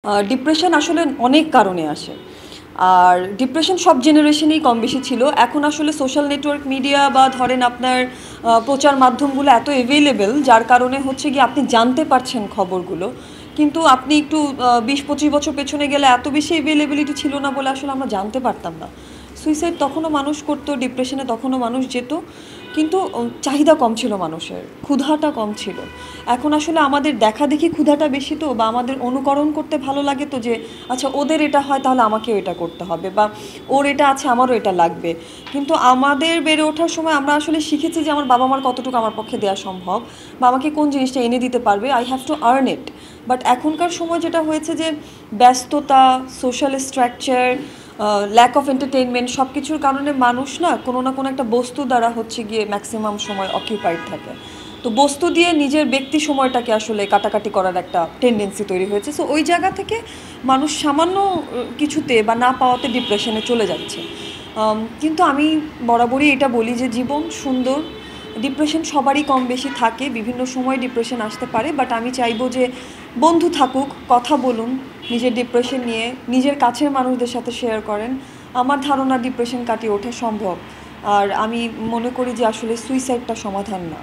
Depression আসলে অনেক কারণে আসে। আর ডিপ্রেশন সব জেনারেশনেই কম বেশি ছিল। এখন আসলে সোশ্যাল নেটওয়ার্ক মিডিয়া বা ধরেন আপনার প্রচার মাধ্যমগুলো এত এভেইলেবল যার কারণে হচ্ছে গিয়ে আপনি জানতে পারছেন খবরগুলো। কিন্তু আপনি একটু ২০-২৫ বছর পেছনে গেলে এত বেশি এভেইলেবিলিটি ছিল না বলে আসলে আমরা জানতে পারতাম না। সুইসাইড তখনও মানুষ করতো, ডিপ্রেশনে তখনও মানুষ যেত, কিন্তু চাহিদা কম ছিল মানুষের, ক্ষুধাটা কম ছিল। এখন আসলে আমাদের দেখাদেখি ক্ষুধাটা বেশি তো, বা আমাদের অনুকরণ করতে ভালো লাগে তো, যে আচ্ছা ওদের এটা হয় তাহলে আমাকেও এটা করতে হবে, বা ওর এটা আছে আমারও এটা লাগবে। কিন্তু আমাদের বেড়ে ওঠার সময় আমরা আসলে শিখেছি যে আমার বাবা মার কতটুকু আমার পক্ষে দেওয়া সম্ভব, বা আমাকে কোন জিনিসটা এনে দিতে পারবে, I have to earn it. But এখনকার সময় যেটা হয়েছে যে ব্যস্ততা, social structure, lack of entertainment, সব কিছুর কারণে মানুষ না কোনো একটা বস্তু দ্বারা হচ্ছে গিয়ে ম্যাক্সিমাম সময় অকিউপাইড থাকে। তো বস্তু দিয়ে নিজের ব্যক্তি সময়টাকে আসলে কাটাকাটি করার একটা টেন্ডেন্সি তৈরি হয়েছে। সো ওই জায়গা থেকে মানুষ সামান্য কিছুতে বা না পাওয়াতে ডিপ্রেশনে চলে যাচ্ছে। কিন্তু আমি বরাবরই এটা বলি যে জীবন সুন্দর, ডিপ্রেশন সবারই কম বেশি থাকে, বিভিন্ন সময় ডিপ্রেশন আসতে পারে, বাট আমি চাইবো যে বন্ধু থাকুক, কথা বলুন নিজের ডিপ্রেশন নিয়ে, নিজের কাছের মানুষদের সাথে শেয়ার করেন। আমার ধারণা ডিপ্রেশন কাটিয়ে ওঠা সম্ভব। আর আমি মনে করি যে আসলে সুইসাইডটা সমাধান না।